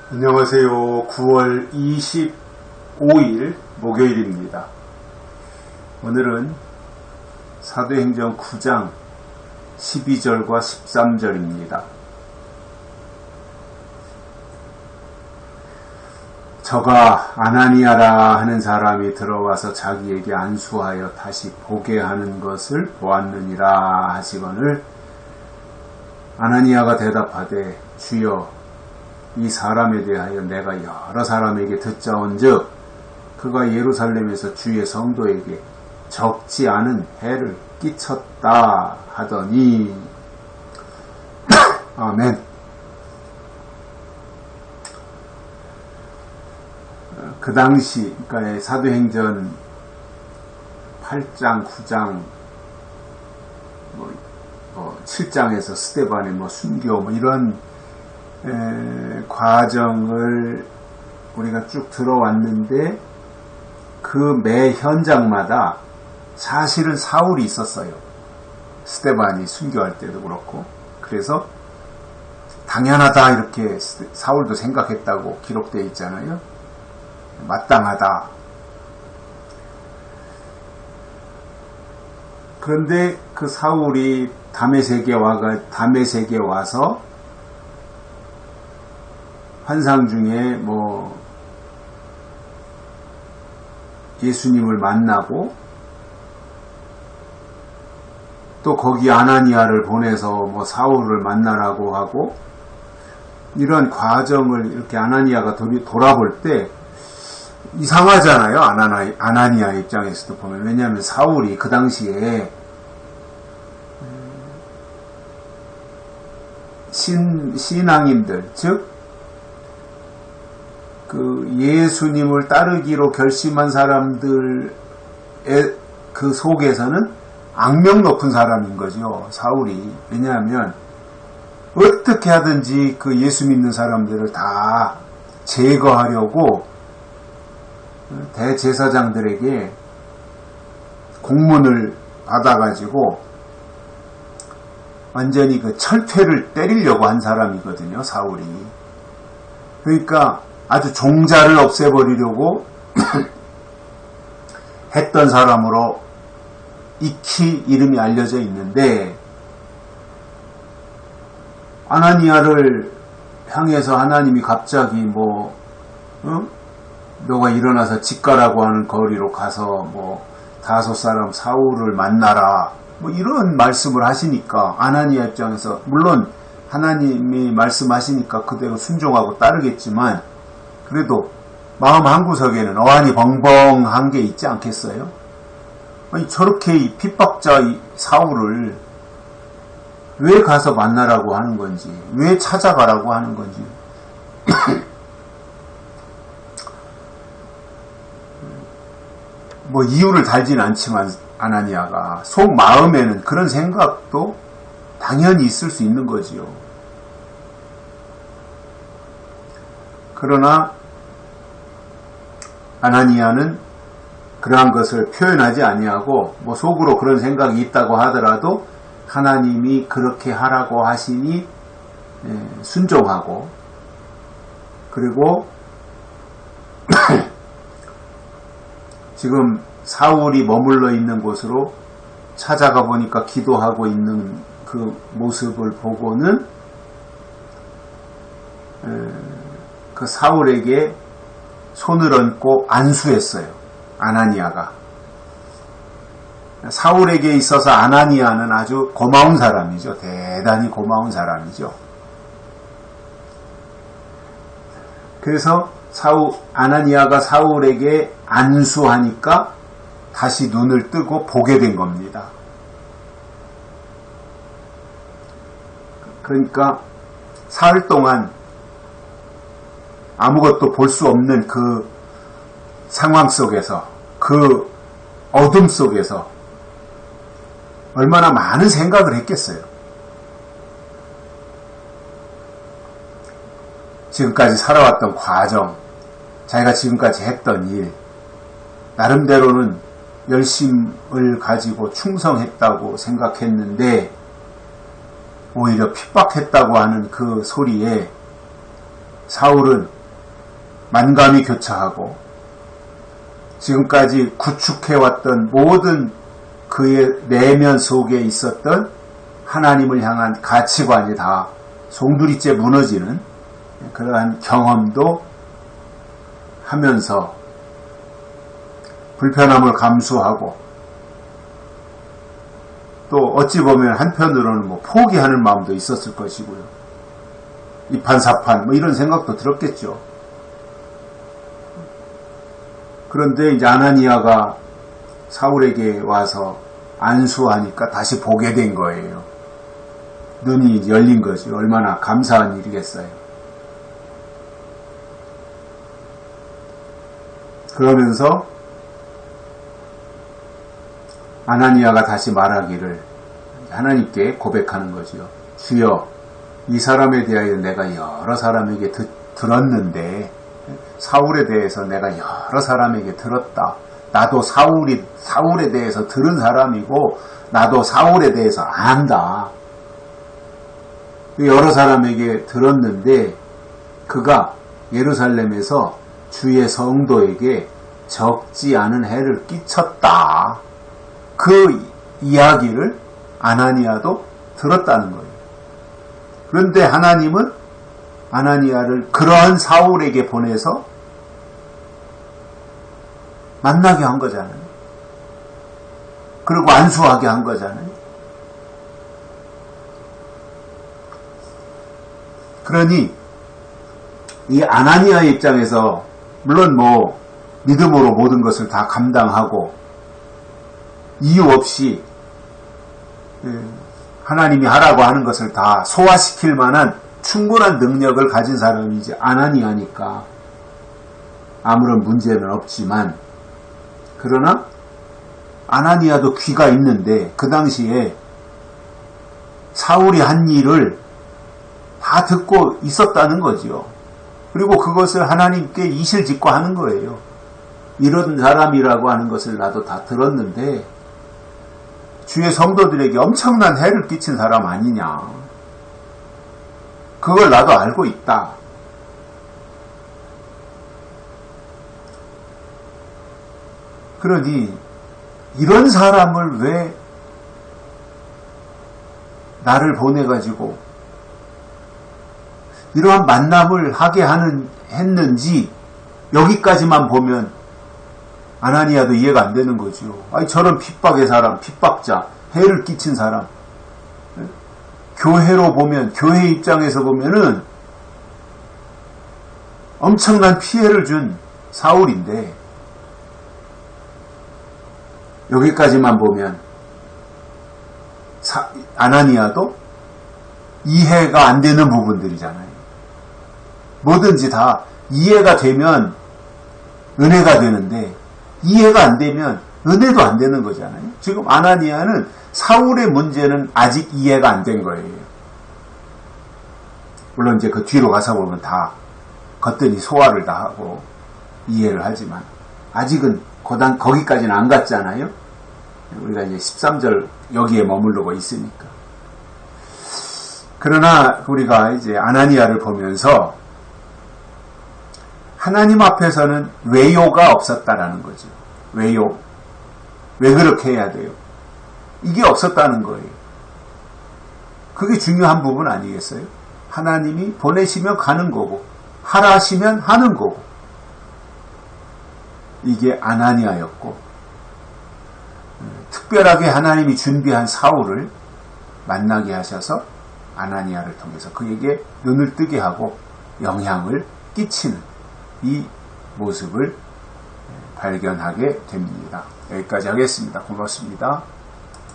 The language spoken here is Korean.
안녕하세요. 9월 25일 목요일입니다. 오늘은 사도행전 9장 12절과 13절입니다. 저가 아나니아라 하는 사람이 들어와서 자기에게 안수하여 다시 보게 하는 것을 보았느니라 하시거늘 아나니아가 대답하되 주여 이 사람에 대하여 내가 여러 사람에게 듣자온즉 그가 예루살렘에서 주의 성도에게 적지 않은 해를 끼쳤다 하더니 아멘. 그 당시 그러니까 사도행전 8장 9장 7장에서 스데반의 순교 이런 과정을 우리가 쭉 들어왔는데 그 매 현장마다 사실은 사울이 있었어요. 스데반이 순교할 때도 그렇고 그래서 당연하다 이렇게 사울도 생각했다고 기록되어 있잖아요. 마땅하다. 그런데 그 사울이 다메섹에 와서 환상 중에 예수님을 만나고 또 거기 아나니아를 보내서 사울을 만나라고 하고 이런 과정을 이렇게 아나니아가 돌아볼 때 이상하잖아요. 아나니아 입장에서도 보면. 왜냐하면 사울이 그 당시에 신앙인들 즉 그 예수님을 따르기로 결심한 사람들의 그 속에서는 악명 높은 사람인 거죠. 사울이. 왜냐하면 어떻게 하든지 그 예수 믿는 사람들을 다 제거하려고 대제사장들에게 공문을 받아가지고 완전히 그 철퇴를 때리려고 한 사람이거든요. 사울이. 그러니까 아주 종자를 없애버리려고 했던 사람으로 익히 이름이 알려져 있는데 아나니아를 향해서 하나님이 갑자기 너가 일어나서 집 가라고 하는 거리로 가서 다섯 사람 사울을 만나라 이런 말씀을 하시니까 아나니아 입장에서 물론 하나님이 말씀하시니까 그대로 순종하고 따르겠지만 그래도 마음 한구석에는 어안이 벙벙한 게 있지 않겠어요? 아니 저렇게 핍박자 사울을 왜 가서 만나라고 하는 건지 왜 찾아가라고 하는 건지 이유를 달지는 않지만 아나니아가 속 마음에는 그런 생각도 당연히 있을 수 있는 거지요. 그러나 아나니아는 그러한 것을 표현하지 아니하고 속으로 그런 생각이 있다고 하더라도 하나님이 그렇게 하라고 하시니 순종하고 그리고 지금 사울이 머물러 있는 곳으로 찾아가 보니까 기도하고 있는 그 모습을 보고는 그 사울에게 손을 얹고 안수했어요. 아나니아가. 사울에게 있어서 아나니아는 아주 고마운 사람이죠. 대단히 고마운 사람이죠. 그래서 아나니아가 사울에게 안수하니까 다시 눈을 뜨고 보게 된 겁니다. 그러니까 사흘 동안 아무것도 볼 수 없는 그 상황 속에서 그 어둠 속에서 얼마나 많은 생각을 했겠어요. 지금까지 살아왔던 과정, 자기가 지금까지 했던 일, 나름대로는 열심을 가지고 충성했다고 생각했는데 오히려 핍박했다고 하는 그 소리에 사울은 만감이 교차하고 지금까지 구축해왔던 모든 그의 내면 속에 있었던 하나님을 향한 가치관이 다 송두리째 무너지는 그러한 경험도 하면서 불편함을 감수하고 또 어찌 보면 한편으로는 뭐 포기하는 마음도 있었을 것이고요. 이판사판 뭐 이런 생각도 들었겠죠. 그런데 이제 아나니아가 사울에게 와서 안수하니까 다시 보게 된 거예요. 눈이 열린 거지. 얼마나 감사한 일이겠어요. 그러면서 아나니아가 다시 말하기를 하나님께 고백하는 거죠. 주여, 이 사람에 대하여 내가 여러 사람에게 들었는데 사울에 대해서 내가 여러 사람에게 들었다. 나도 사울에 대해서 들은 사람이고 나도 사울에 대해서 안다. 여러 사람에게 들었는데 그가 예루살렘에서 주의 성도에게 적지 않은 해를 끼쳤다. 그 이야기를 아나니아도 들었다는 거예요. 그런데 하나님은 아나니아를 그러한 사울에게 보내서 만나게 한 거잖아요. 그리고 안수하게 한 거잖아요. 그러니 이 아나니아의 입장에서 물론 뭐 믿음으로 모든 것을 다 감당하고 이유 없이 하나님이 하라고 하는 것을 다 소화시킬 만한 충분한 능력을 가진 사람이 이제 아나니아니까 아무런 문제는 없지만, 그러나 아나니아도 귀가 있는데 그 당시에 사울이 한 일을 다 듣고 있었다는 거지요. 그리고 그것을 하나님께 이실직고 하는 거예요. 이런 사람이라고 하는 것을 나도 다 들었는데 주의 성도들에게 엄청난 해를 끼친 사람 아니냐. 그걸 나도 알고 있다. 그러니 이런 사람을 왜 나를 보내가지고 이러한 만남을 하게 했는지 여기까지만 보면 아나니아도 이해가 안 되는 거죠. 아니 저런 핍박의 사람, 핍박자, 해를 끼친 사람, 교회로 보면, 교회 입장에서 보면은 엄청난 피해를 준 사울인데 여기까지만 보면 아나니아도 이해가 안 되는 부분들이잖아요. 뭐든지 다 이해가 되면 은혜가 되는데 이해가 안 되면 은혜도 안 되는 거잖아요. 지금 아나니아는 사울의 문제는 아직 이해가 안 된 거예요. 물론 이제 그 뒤로 가서 보면 다 겉들이 소화를 다 하고 이해를 하지만 아직은 거기까지는 안 갔잖아요. 우리가 이제 13절 여기에 머무르고 있으니까. 그러나 우리가 이제 아나니아를 보면서 하나님 앞에서는 외요가 없었다라는 거죠. 외요. 왜 그렇게 해야 돼요? 이게 없었다는 거예요. 그게 중요한 부분 아니겠어요? 하나님이 보내시면 가는 거고 하라 하시면 하는 거고. 이게 아나니아였고 특별하게 하나님이 준비한 사울을 만나게 하셔서 아나니아를 통해서 그에게 눈을 뜨게 하고 영향을 끼치는 이 모습을 발견하게 됩니다. 여기까지 하겠습니다. 고맙습니다.